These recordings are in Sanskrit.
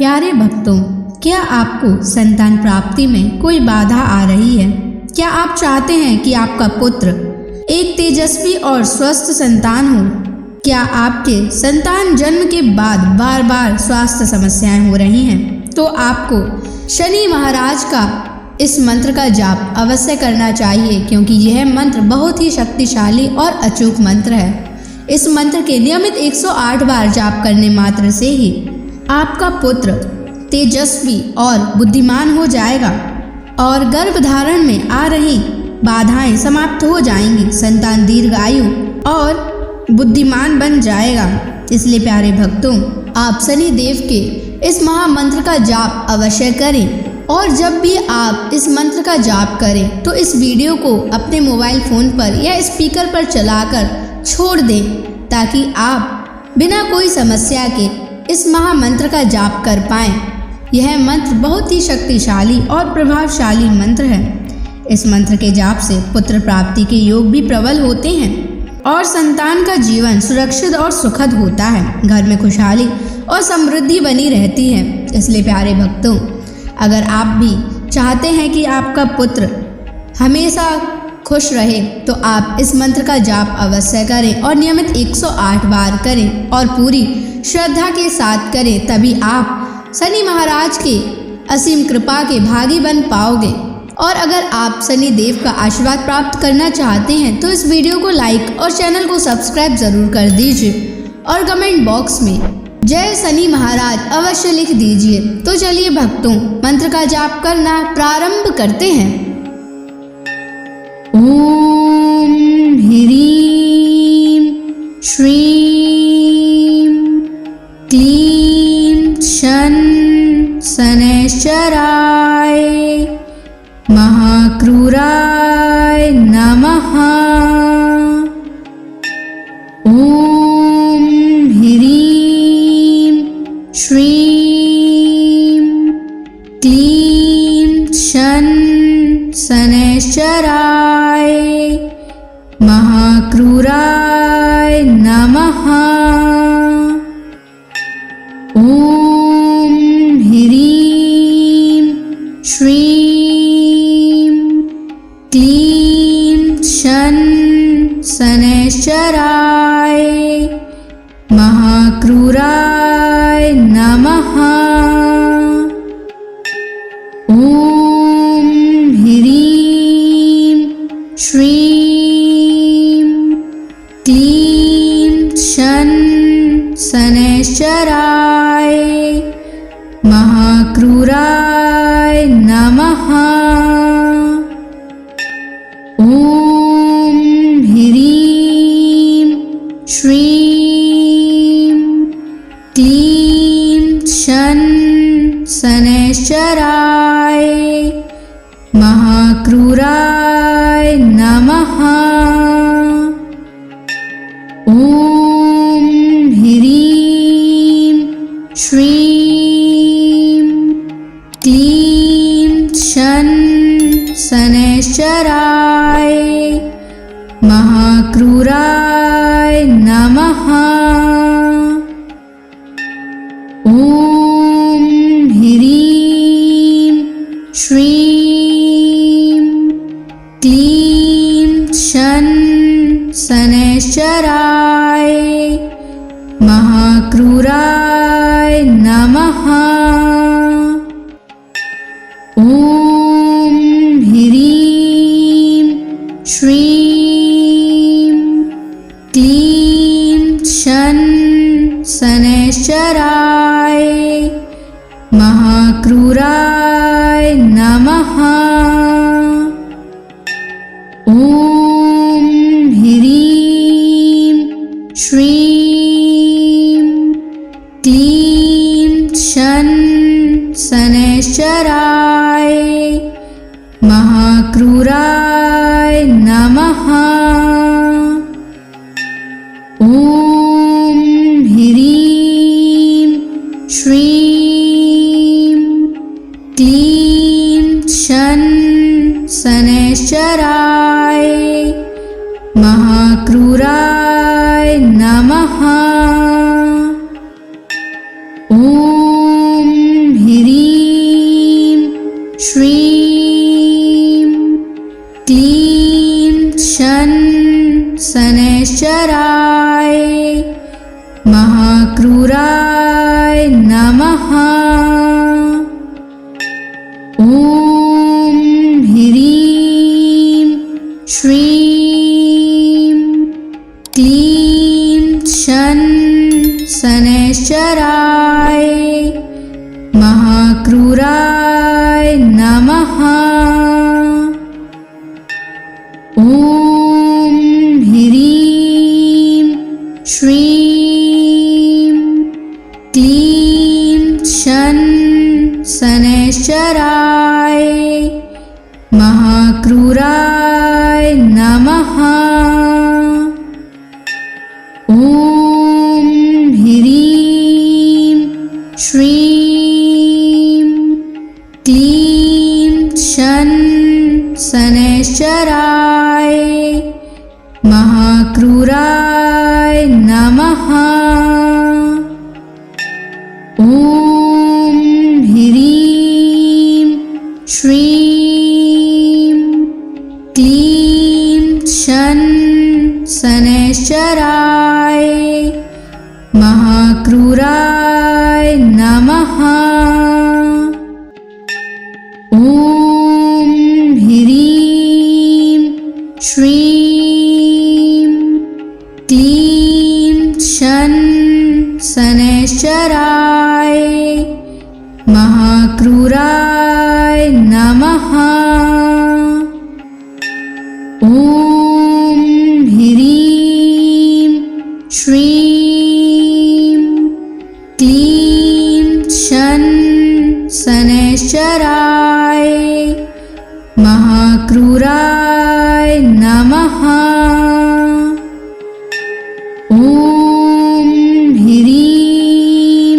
प्यारे भक्तों, क्या आपको संतान प्राप्ति में कोई बाधा आ रही है? क्या आप चाहते हैं कि आपका पुत्र एक तेजस्वी और स्वस्थ संतान हो? क्या आपके संतान जन्म के बाद बार बार स्वास्थ्य समस्याएं हो रही हैं? तो आपको शनि महाराज का इस मंत्र का जाप अवश्य करना चाहिए, क्योंकि यह मंत्र बहुत ही शक्तिशाली और अचूक मंत्र है। इस मंत्र के नियमित 108 बार जाप करने मात्र से ही आपका पुत्र तेजस्वी और बुद्धिमान हो जाएगा और गर्भधारण में आ रही बाधाएं समाप्त हो जाएंगी। संतान दीर्घायु और बुद्धिमान बन जाएगा। इसलिए प्यारे भक्तों, आप शनि देव के इस महामंत्र का जाप अवश्य करें। और जब भी आप इस मंत्र का जाप करें तो इस वीडियो को अपने मोबाइल फोन पर या स्पीकर पर चलाकर छोड़ दें, ताकि आप बिना कोई समस्या के इस महामंत्र का जाप कर पाएं। यह मंत्र बहुत ही शक्तिशाली और प्रभावशाली मंत्र है। इस मंत्र के जाप से पुत्र प्राप्ति के योग भी प्रबल होते हैं और संतान का जीवन सुरक्षित और सुखद होता है। घर में खुशहाली और समृद्धि बनी रहती है। इसलिए प्यारे भक्तों, अगर आप भी चाहते हैं कि आपका पुत्र हमेशा खुश रहे, तो आप इस मंत्र का जाप अवश्य करें और नियमित 108 बार करें और पूरी श्रद्धा के साथ करें। तभी आप शनि महाराज के असीम कृपा के भागी बन पाओगे। और अगर आप शनि देव का आशीर्वाद प्राप्त करना चाहते हैं तो इस वीडियो को लाइक और चैनल को सब्सक्राइब जरूर कर दीजिए और कमेंट बॉक्स में जय शनि महाराज अवश्य लिख दीजिए। तो चलिए भक्तों, मंत्र का जाप करना प्रारंभ करते हैं। ओम ह्रीं श्रीं क्लीं शन शनैश्चराय महाक्रूराय नमः। ओम ह्रीं श्रीं क्लीं शन शनैश्चराय महाक्रूराय नमः। ओम ह्रीं श्रीं क्लीं शन शनैश्चराय महाक्रूराय नमः। ओम ह्रीं श्रीं क्लीं शन शनैश्चराय महाक्रूराय नमः। ओम ह्रीं श्रीं क्लीं शन शनैश्चराय महाक्रूराय नमः। ओम ह्रीं श्रीं क्लीं शन शनैश्चराय महाक्रूराय नमः। ओम ह्रीं श्रीं क्लीं शन शनैश्चराय महाक्रूराय नमः। ओम ह्रीं श्रीं क्लीं शन शनैश्चराय महाक्रूराय नमः। ओम ह्रीं श्रीं क्लीं शन शनैश्चराय महाक्रूराय नमः। ओम ह्रीं श्रीं क्लीं शन शनैश्चराय महाक्रूराय नमः। ओम शनैश्चराय महाक्रूराय नमः। ॐ ह्रीं श्रीं क्लीं शनैश्चराय महाक्रूराय नमः। ॐ ह्रीं श्रीं क्लीं शनैश्चराय महाक्रूराय नमः। ॐ ह्रीं श्रीं क्लीं शनैश्चराय महाक्रूराय नमः। ॐ ह्रीं श्रीं क्लीं शनैश्चराय महाक्रूराय नमः। ॐ ह्रीं श्रीं क्लीं शनैश्चराय महाक्रूराय नमः। ॐ ह्रीं श्रीं क्लीं शनैश्चराय महाक्रूराय नमः। ॐ ह्रीं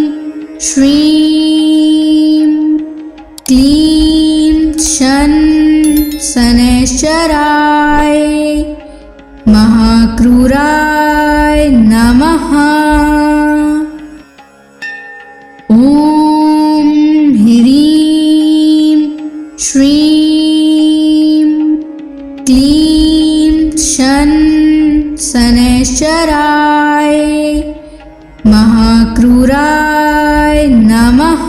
श्रीं क्लीं शनैश्चराय महाक्रूराय नमः। ॐ ह्रीं श्रीं क्लीं शनैश्चराय महाक्रूराय नमः।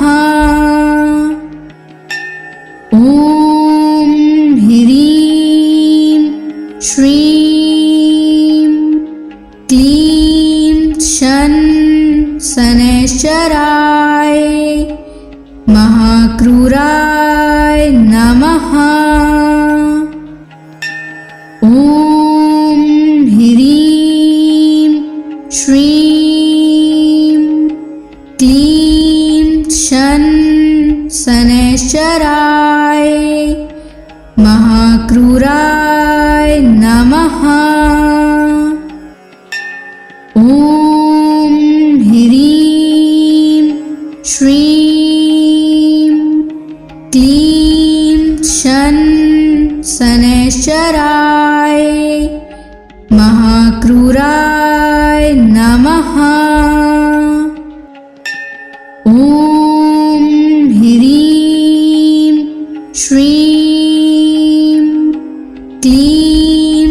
ॐ ह्रीं श्रीं क्लीं शनैश्चराय महाक्रूराय नमः। ॐ ह्रीं श्रीं क्लीं शनैश्चराय महाक्रूराय नमः। ॐ ह्रीं श्रीं क्लीं शनैश्चराय महाक्रूराय नमः। ॐ ह्रीं श्रीं क्लीं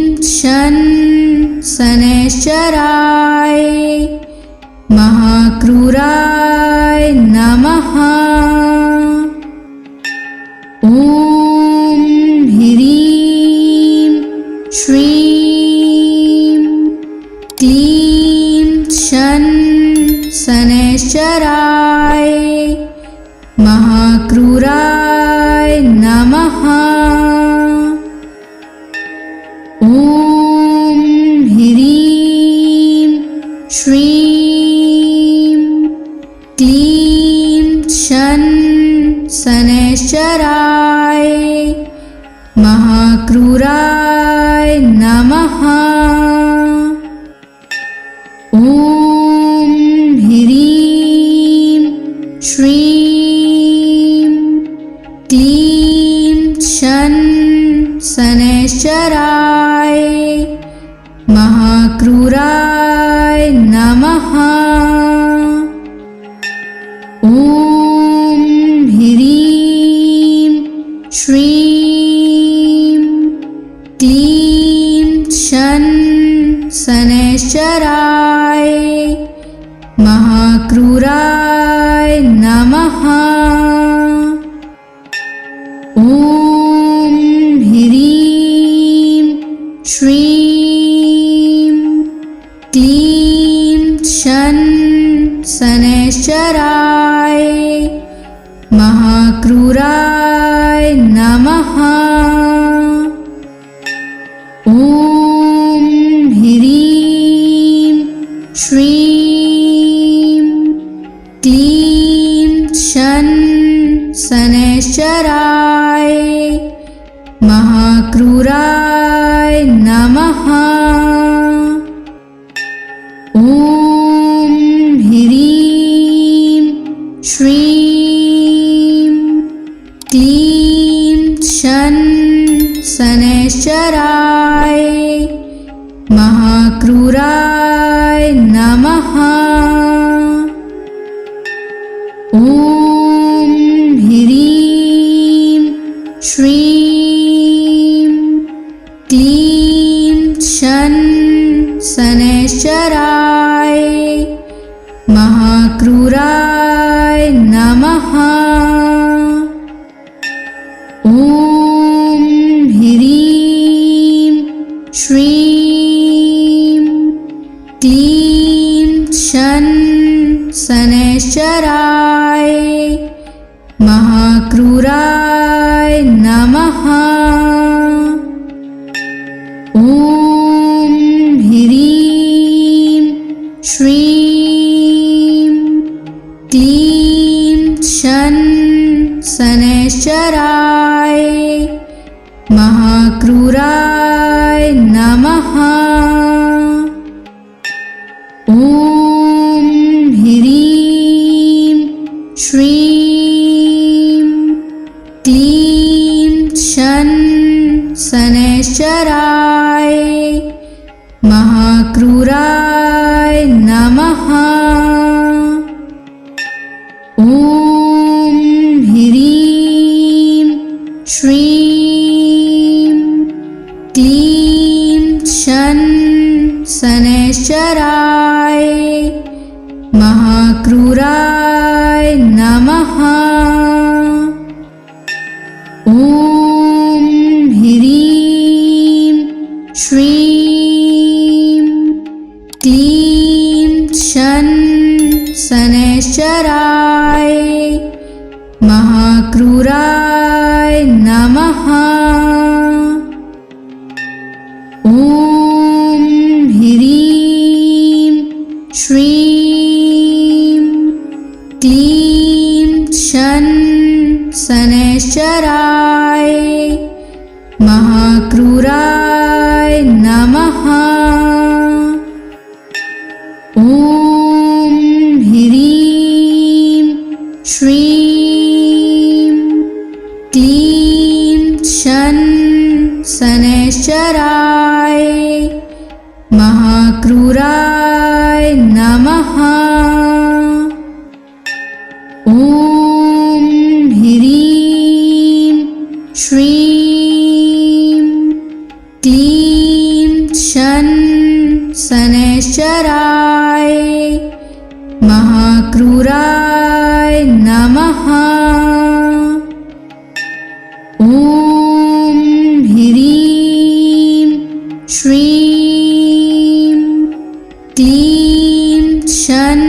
शनैश्चराय महाक्रूराय नमः। ॐ ह्रीं श्रीं क्लीं शनैश्चराय महाक्रूराय नमः। ॐ ह्रीं श्रीं क्लीं शनैश्चराय महाक्रूराय नमः। ॐ ह्रीं श्रीं क्लीं शनैश्चराय महाक्रूराय नमः। ॐ ह्रीं श्रीं क्लीं शनैश्चराय महाक्रूराय नमः। ॐ ह्रीं श्रीं क्लीं शन शनैश्चराय महाक्रूराय नमः। ॐ ह्रीं श्रीं क्लीं शन शनैश्चराय महाक्रूराय नमः। ॐ ह्रीं श्रीं क्लीं शन शनैश्चराय महाक्रूराय नमः। ॐ ह्रीं श्रीं क्लीं शन शनैश्चराय महाक्रूराय नमः। ॐ ह्रीं श्रीं क्लीं शन शनैश्चराय महाक्रूराय नमः। ॐ ह्रीं श्रीं क्लीं शन शनैश्चराय महाक्रूराय नमः। ॐ ह्रीं श्रीं क्लीं शन शनैश्चराय महाक्रूराय नमः। ॐ ह्रीं श्रीं क्लीं शन शनैश्चराय महाक्रूराय नमः। ॐ ह्रीं श्रीं क्लीं शन शनैश्चराय महाक्रूराय नमः। ॐ ह्रीं श्रीं क्लीं शन शनैश्चराय महाक्रूराय नमः। ॐ ह्रीं श्रीं क्लीं शन शनैश्चराय महाक्रूराय नमः। ॐ ह्रीं श्रीं क्लीं शन शनैश्चराय महाक्रूराय नमः। ॐ ह्रीं श्रीं क्लीं शन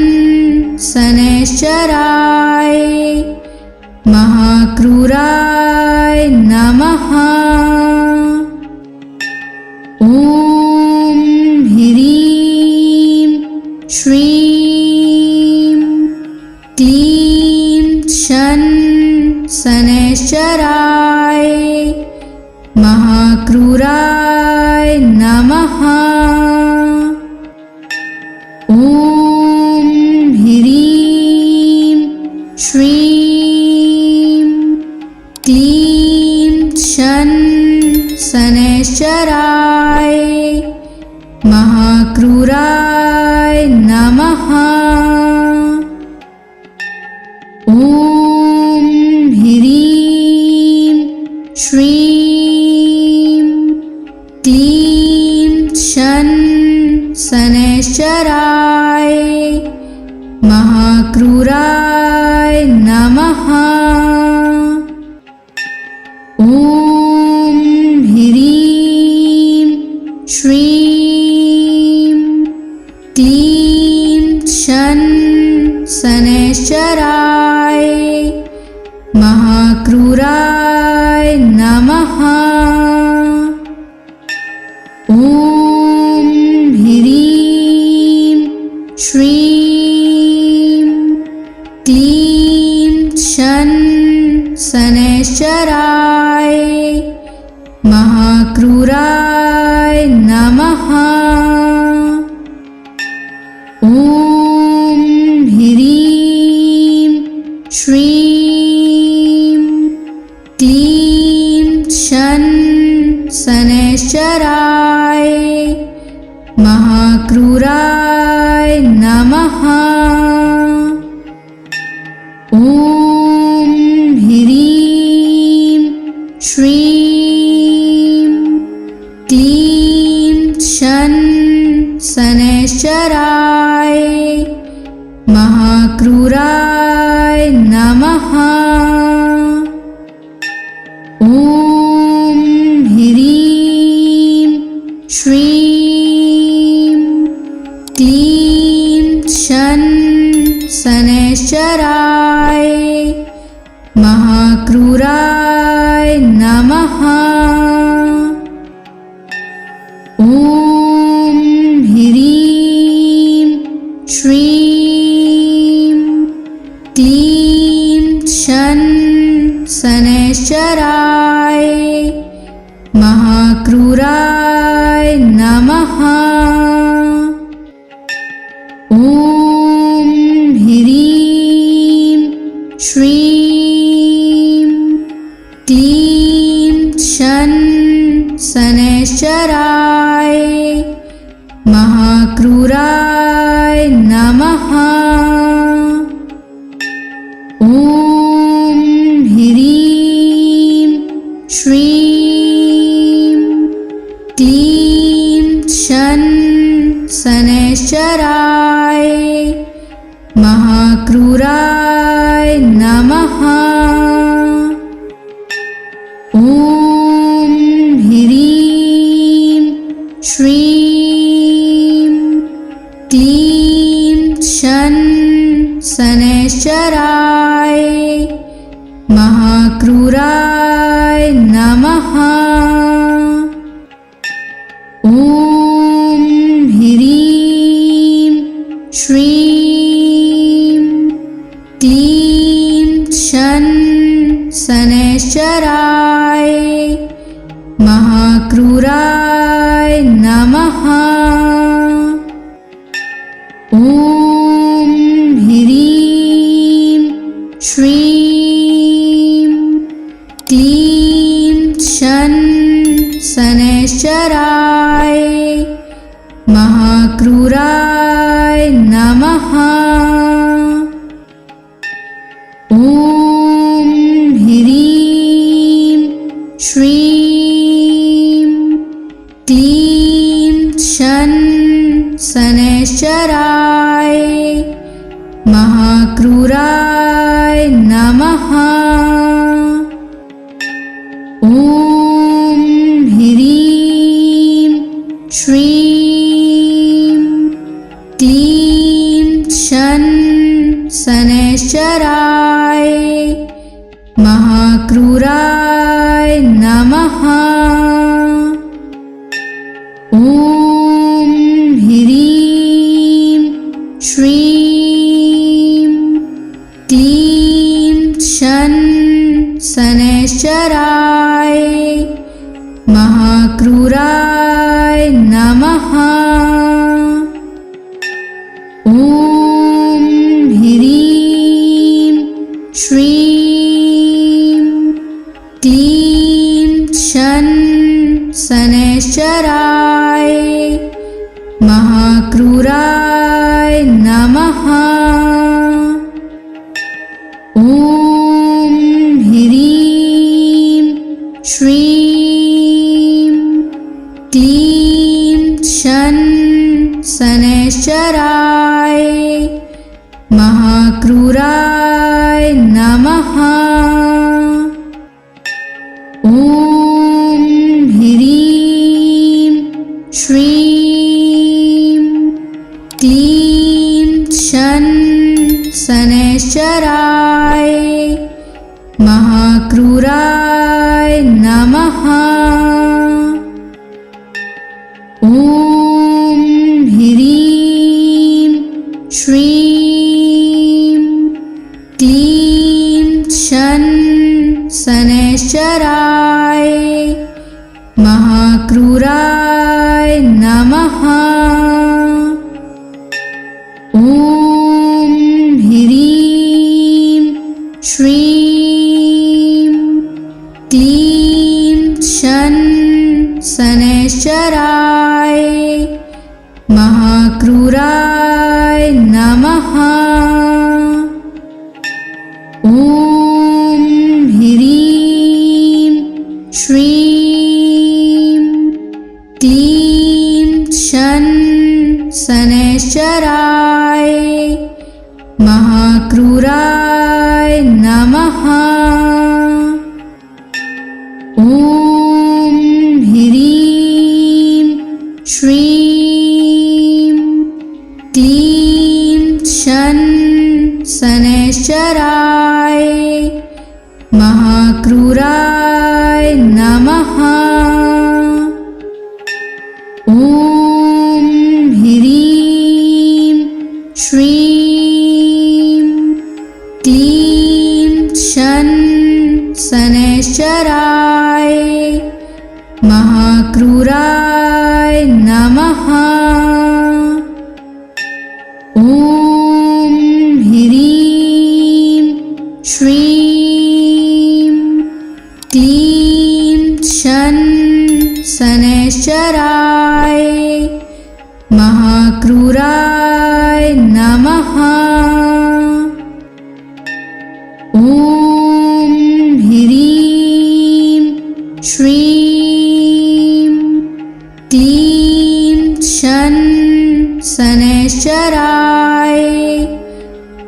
शनैश्चराय महाक्रूराय नमः। ॐ ह्रीं श्रीं क्लीं शन शनैश्चराय महाक्रूराय नमः। ॐ ह्रीं श्रीं क्लीं शन शनैश्चराय महाक्रूराय नमः। ॐ ह्रीं श्रीं क्लीं शन क्लीं शन शनैश्चराय महाक्रूराय नमः। ॐ ह्रीं श्रीं क्लीं शन शनैश्चराय महाक्रूराय नमः। ॐ ह्रीं श्रीं क्लीं शन शनैश्चराय महाक्रूराय नमः। ॐ ह्रीं श्रीं क्लीं शन शनैश्चराय महाक्रूराय नमः। ॐ ह्रीं श्रीं क्लीं शन शनैश्चराय महाक्रूराय नमः। ॐ ह्रीं श्रीं क्लीं शन शनैश्चराय महाक्रूराय नमः। ॐ ह्रीं श्रीं क्लीं शन शनैश्चराय महाक्रूराय नमः। ॐ ह्रीं श्रीं क्लीं शन शनैश्चराय महाक्रूराय नमः। ॐ ह्रीं श्रीं क्लीं शन शनैश्चराय महाक्रूराय नमः। ॐ ह्रीं श्रीं क्लीं शन शनैश्चराय महाक्रूराय नमः। ॐ ह्रीं श्रीं क्लीं शन शनैश्चराय महाक्रूराय नमः। ॐ ह्रीं श्रीं क्लीं शन शनैश्चराय महाक्रूराय नमः। ॐ ह्रीं श्रीं क्लीं शन शनैश्चराय महाक्रूराय नमः। ॐ ह्रीं श्रीं क्लीं शन शनैश्चराय महाक्रूराय नमः। ॐ ह्रीं श्रीं क्लीं शन शनैश्चराय महाक्रूराय नमः। ॐ ह्रीं श्रीं क्लीं शन शनैश्चराय महाक्रूराय नमः। ॐ ह्रीं श्रीं क्लीं शन शनैश्चराय महाक्रूराय नमः। ॐ ह्रीं श्रीं क्लीं शन शनैश्चराय महाक्रूराय नमः। ॐ ह्रीं श्रीं क्लीं शन शनैश्चराय महाक्रूराय नमः। ॐ ह्रीं श्रीं क्लीं शन शनैश्चराय महाक्रूराय नमः। ॐ ह्रीं श्रीं क्लीं शन शनैश्चराय महाक्रूराय नमः। ॐ ह्रीं श्रीं क्लीं शन शनैश्चराय महाक्रूराय नमः। ॐ ह्रीं श्रीं क्लीं शन शनैश्चराय महाक्रूराय नमः। ॐ ह्रीं श्रीं क्लीं शन शनैश्चराय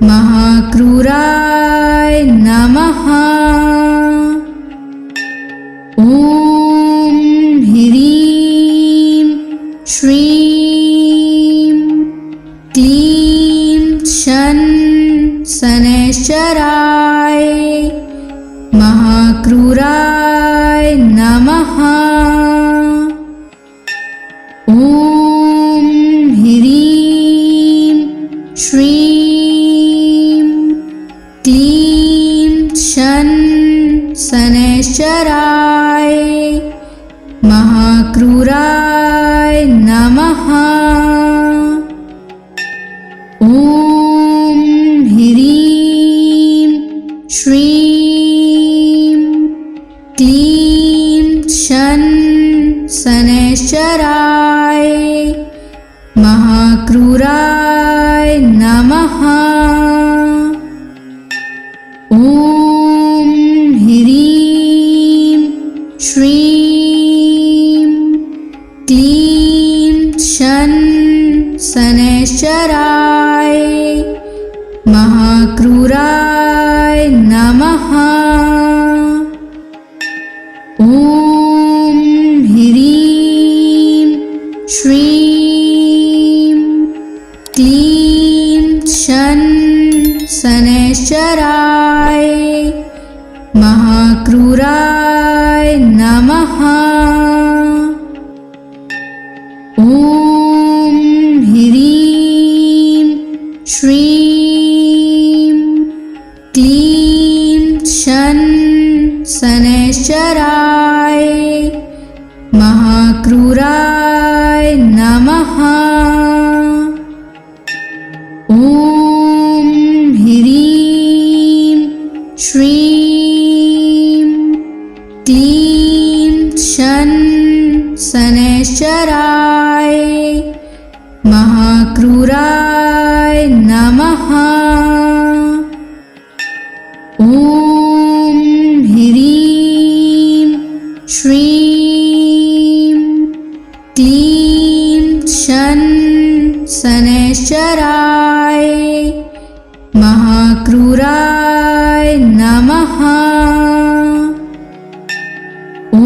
महाक्रूराय नमः। ॐ ह्रीं श्रीं क्लीं शन शनैश्चराय महाक्रूराय नमः। ॐ ह्रीं श्रीं क्लीं शन शनैश्चराय महाक्रूराय नमः। ॐ ह्रीं श्रीं क्लीं शन शनैश्चराय महाक्रूराय नमः। ॐ ह्रीं श्रीं क्लीं शन शनैश्चराय महाक्रूराय नमः। ॐ ह्रीं श्रीं क्लीं शन शनैश्चराय महाक्रूराय नमः। ॐ ह्रीं श्रीं क्लीं शन शनैश्चराय महाक्रूराय नमः। ॐ ह्रीं श्रीं क्लीं शन शनैश्चराय महाक्रूराय नमः। ॐ ह्रीं श्रीं क्लीं शन शनैश्चराय महाक्रूराय नमः। ॐ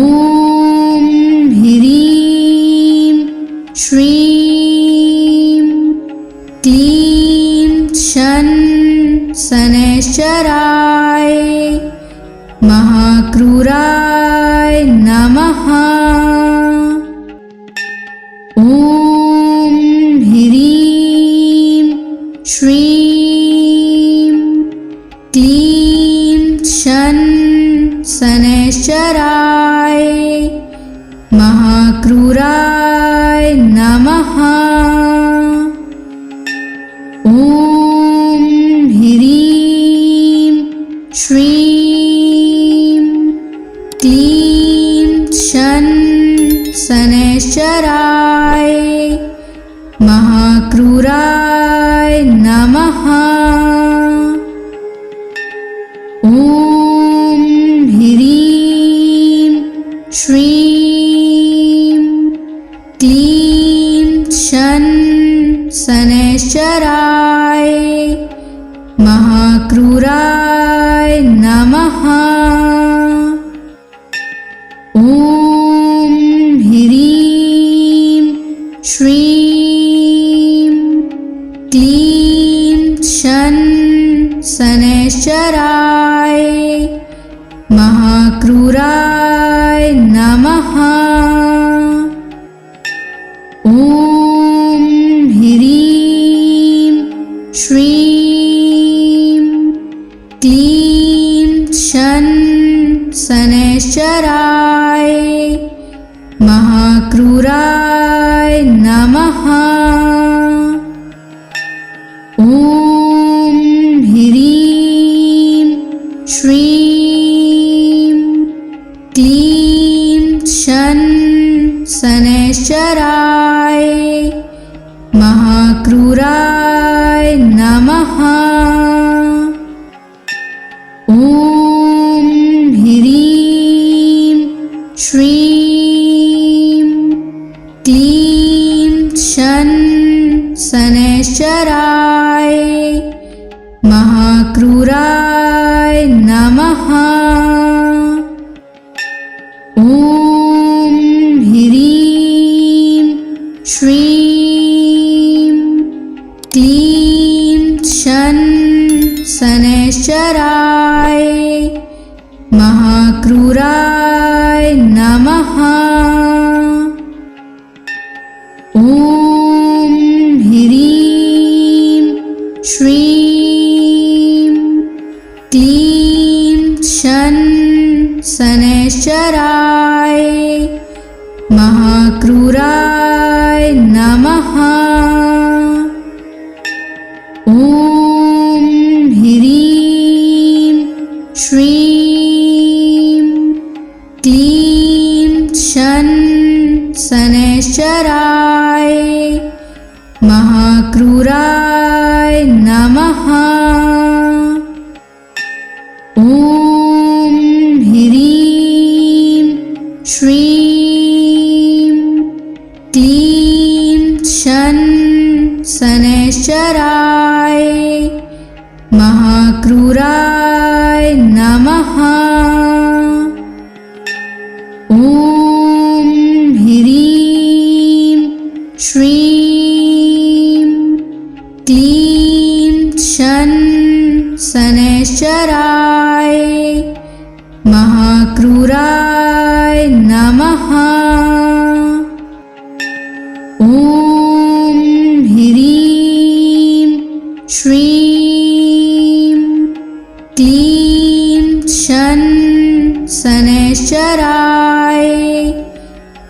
ह्रीं श्रीं क्लीं शन शनैश्चराय महाक्रूराय नमः। ॐ ह्रीं श्रीं क्लीं शन शनैश्चराय महाक्रूराय नमः। ॐ ह्रीं श्रीं क्लीं शन शनैश्चराय महाक्रूराय नमः। ॐ ह्रीं श्रीं क्लीं शन शनैश्चराय महाक्रूराय नमः। ॐ ह्रीं श्रीं क्लीं शन शनैश्चराय महाक्रूराय नमः। ॐ ह्रीं श्रीं क्लीं शन शनैश्चराय महाक्रूराय नमः। ॐ ह्रीं श्रीं क्लीं शन शनैश्चराय महाक्रूराय नमः। ॐ ह्रीं श्रीं क्लीं शन शनैश्चराय महाक्रूराय नमः। ॐ ह्रीं श्रीं क्लीं शन शनैश्चराय महाक्रूराय नमः। ॐ ह्रीं श्रीं क्लीं शन शनैश्चराय महाक्रूराय नमः। ॐ ह्रीं श्रीं क्लीं शन शनैश्चराय महाक्रूराय नमः। ॐ ह्रीं श्रीं क्लीं शन शनैश्चराय महाक्रूराय नमः। ॐ ह्रीं श्रीं क्लीं शन शनैश्चराय महाक्रूराय नमः। ॐ ह्रीं श्रीं क्लीं शन शनैश्चराय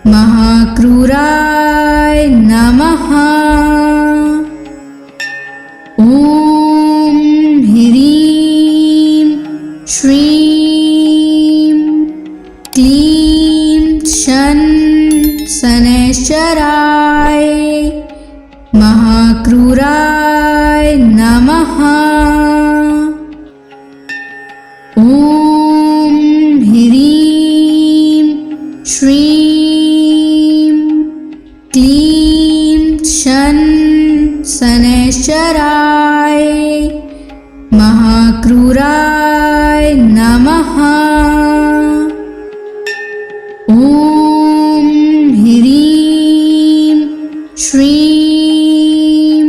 महाक्रूराय नमः। ॐ ह्रीं श्रीं क्लीं शन शनैश्चराय महाक्रूराय नमः। ॐ ह्रीं श्रीं क्लीं शन शनैश्चराय महाक्रूराय नमः। ॐ ह्रीं श्रीं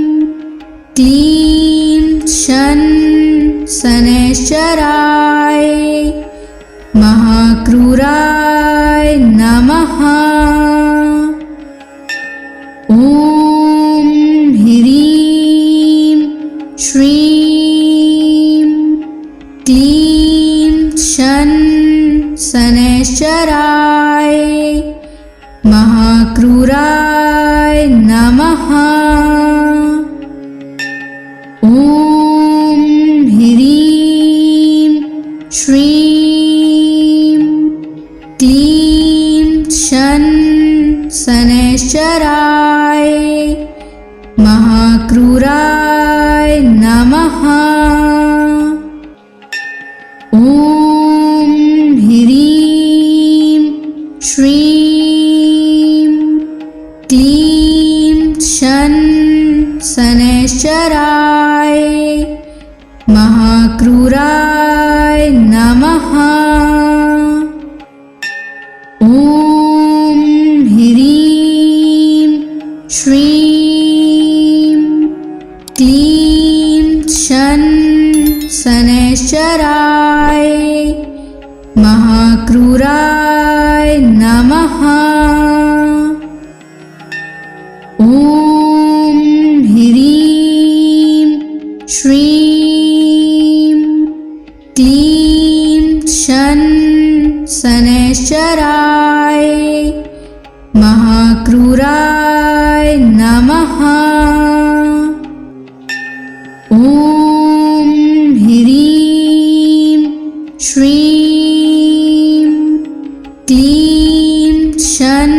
शन शनैश्चराय महाक्रूराय नमः। ॐ ह्रीं श्रीं क्लीं शन शनैश्चराय महाक्रूराय नमः। ॐ ह्रीं श्रीं क्लीं शन शनैश्चराय महाक्रूराय नमः। ॐ ह्रीं श्रीं क्लीं शन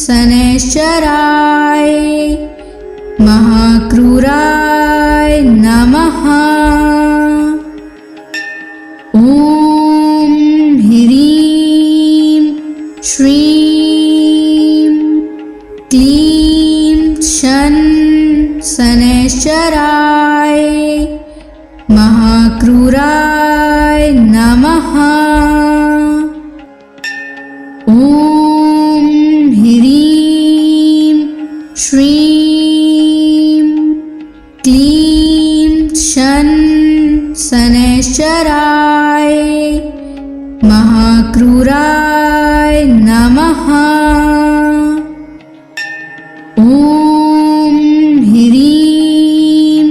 शनैश्चराय महाक्रूराय नमः। ॐ ह्रीं श्रीं क्लीं शन शनैश्चराय महाक्रूराय नमः। ॐ ह्रीं श्रीं क्लीं शन शनैश्चराय महाक्रूराय नमः। ॐ ह्रीं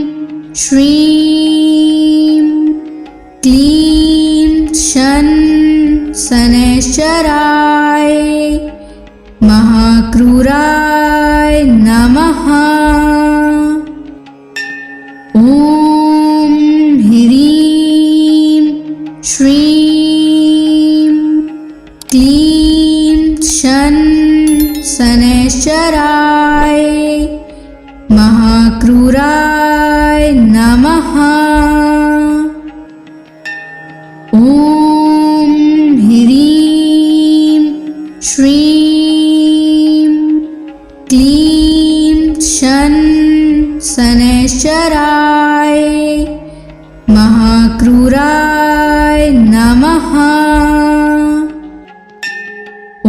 श्रीं क्लीं शन शनैश्चराय महाक्रूराय नमः। ॐ ह्रीं श्रीं क्लीं शन शनैश्चराय महाक्रूराय नमः। ॐ ह्रीं श्रीं क्लीं शन शनैश्चराय महाक्रूराय नमः। ॐ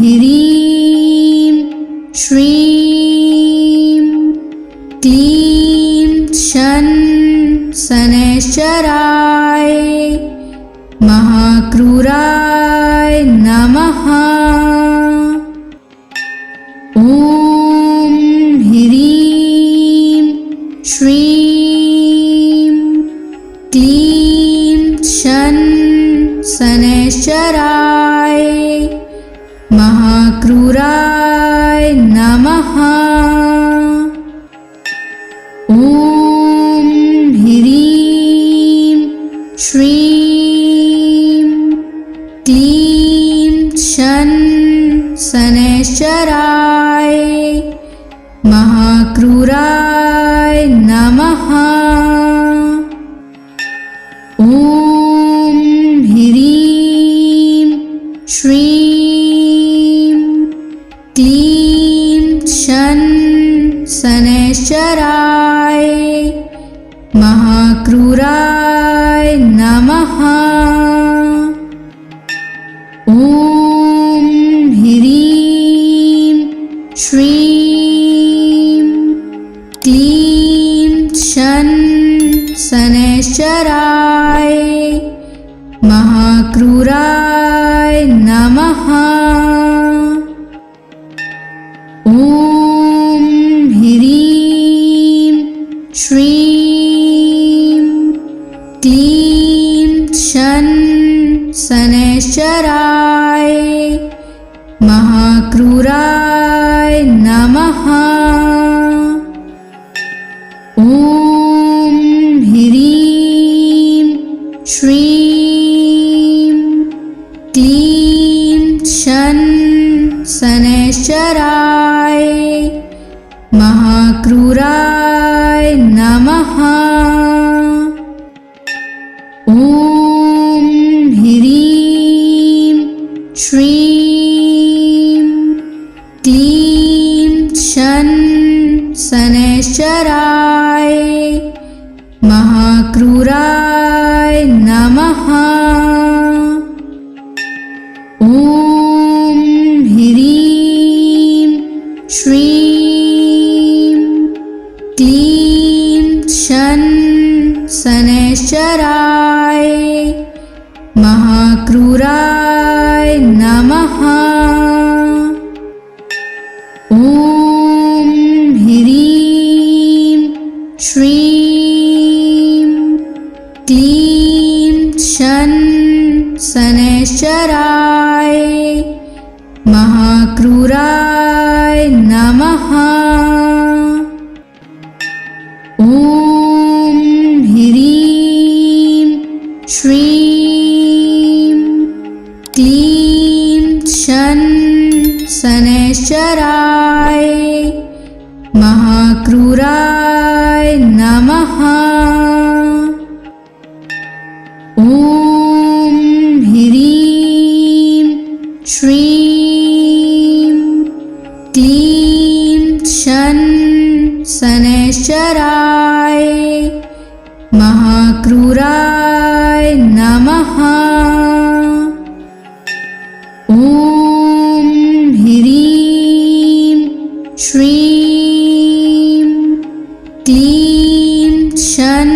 ह्रीं श्रीं क्लीं शन शनैश्चराय महाक्रूराय नमः। ॐ ह्रीं श्रीं क्लीं शन शनैश्चराय महाक्रूराय नमः। ॐ ह्रीं श्रीं क्लीं शन शनैश्चराय महाक्रूराय नमः। ॐ ह्रीं श्रीं क्लीं शन शनैश्चराय महाक्रूराय नमः। ॐ ह्रीं श्रीं क्लीं शन शनैश्चराय महाक्रूराय नमः। ॐ ह्रीं श्रीं क्लीं शन शनैश्चराय महाक्रूराय नमः। ॐ ह्रीं श्रीं क्लीं शन शनैश्चराय महाक्रूराय नमः। ॐ ह्रीं श्रीं क्लीं शन शनैश्चराय महाक्रूराय नमः। ॐ ह्रीं श्रीं क्लीं शन शनैश्चराय महाक्रूराय नमः। ॐ ह्रीं श्रीं क्लीं शन शनैश्चराय महाक्रूराय नमः। ॐ ह्रीं श्रीं क्लीं शन शनैश्चराय महाक्रूराय नमः। ॐ ह्रीं श्रीं क्लीं शन शनैश्चराय महाक्रूराय नमः। ॐ ह्रीं श्रीं क्लीं शन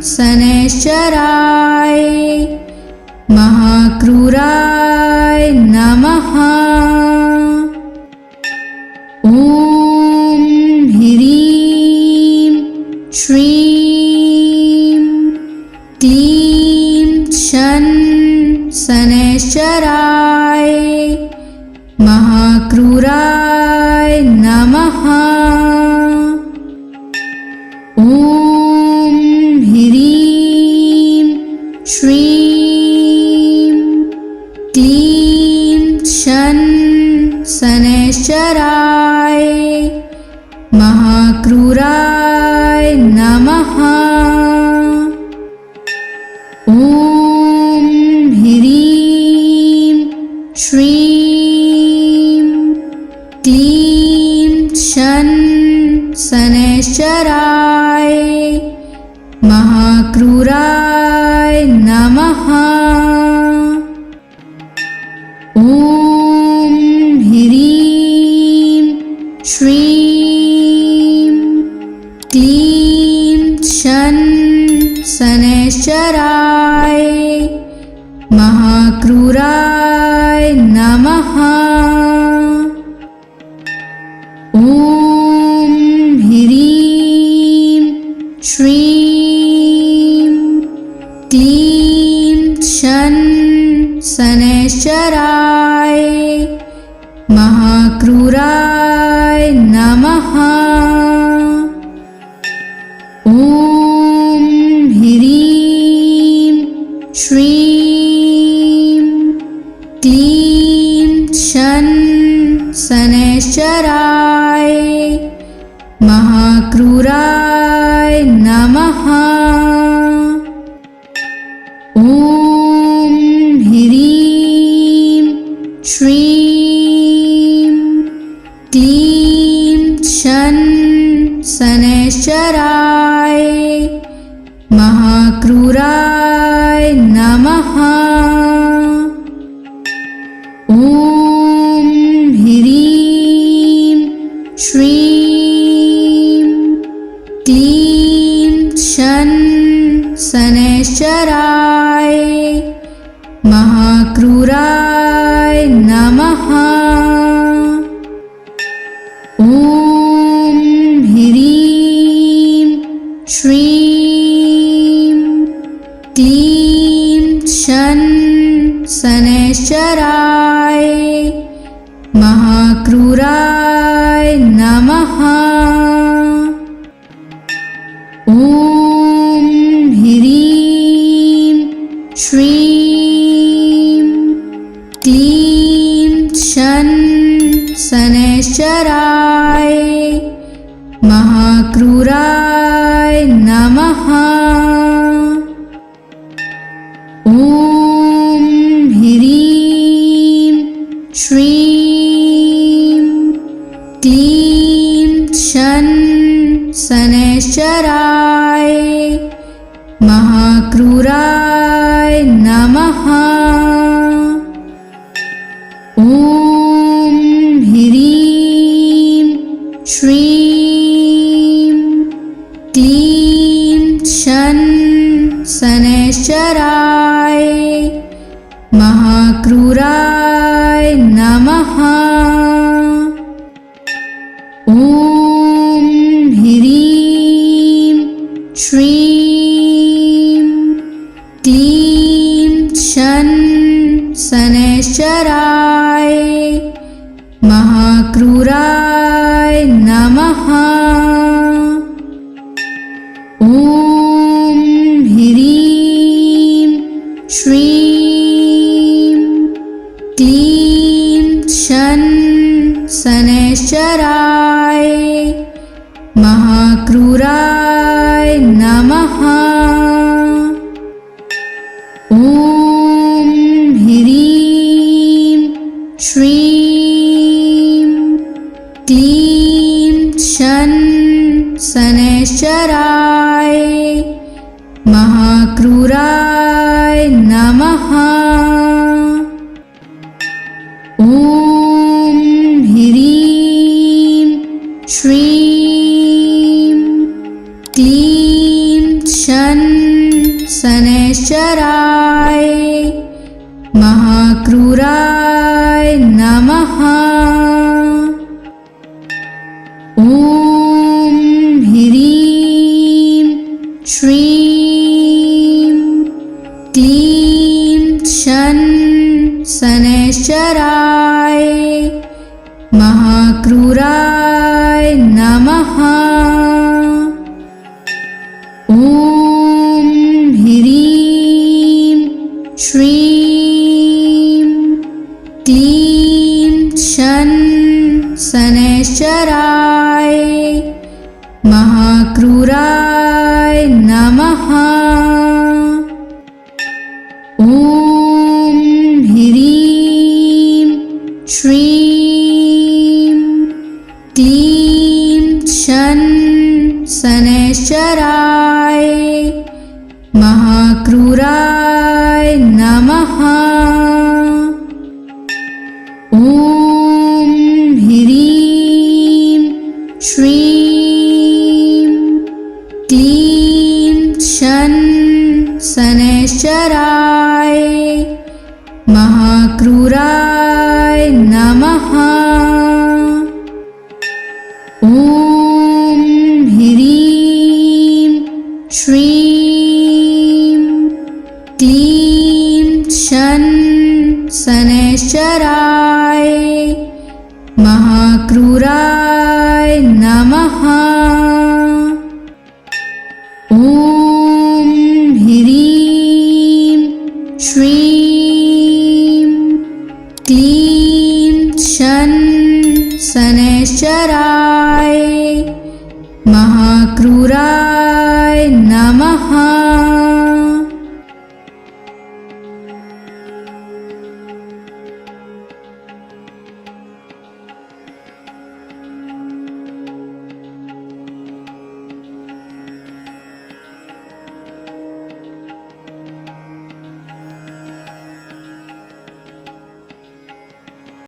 शनैश्चराय महाक्रूराय नमः। ॐ ह्रीं श्रीं क्लीं शन शनैश्चराय महाक्रूराय नमः। ॐ ह्रीं श्रीं क्लीं शन शनैश्चराय महाक्रूराय नमः। ॐ ह्रीं श्रीं क्लीं शन शनैश्चराय महाक्रूराय नमः। ॐ ह्रीं श्रीं क्लीं शन शनैश्चराय महाक्रूराय नमः। ॐ ह्रीं श्रीं क्लीं शन शनैश्चराय महाक्रूराय नमः। ॐ ह्रीं श्रीं क्लीं शन शनैश्चराय महाक्रूराय नमः। ॐ ह्रीं श्रीं क्लीं शन शनैश्चराय महाक्रूराय नमः। ॐ ह्रीं श्रीं क्लीं शन शनैश्चराय महाक्रूराय नमः। ॐ ह्रीं श्रीं क्लीं शन शनैश्चराय महाक्रूराय नमः। ॐ ह्रीं श्रीं क्लीं शन शनैश्चराय महाक्रूराय नमः। ॐ ह्रीं श्रीं क्लीं शन शनैश्चराय महाक्रूराय नमः। ॐ ह्रीं श्रीं क्लीं शन शनैश्चराय महाक्रूराय नमः। ॐ ह्रीं श्रीं क्लीं शन शनैश्चराय महाक्रूराय नमः। ॐ ह्रीं श्रीं क्लीं शन शनैश्चराय महाक्रूराय नमः। ॐ ह्रीं श्रीं क्लीं शन शनैश्चराय महाक्रूराय नमः। ॐ ह्रीं श्रीं क्लीं शन शनैश्चराय महाक्रूराय नमः। ॐ ह्रीं श्रीं क्लीं शन शनैश्चराय महाक्रूराय नमः। ॐ ह्रीं श्रीं क्लीं शन शनैश्चराय महाक्रूराय नमः। ॐ ह्रीं श्रीं क्लीं शन शनैश्चराय महाक्रूराय नमः। ॐ ह्रीं श्रीं क्लीं शन शनैश्चराय महाक्रूराय नमः। ॐ ह्रीं श्रीं क्लीं शन शनैश्चराय महाक्रूराय नमः। ॐ ह्रीं श्रीं क्लीं शन शनैश्चराय महाक्रूराय नमः।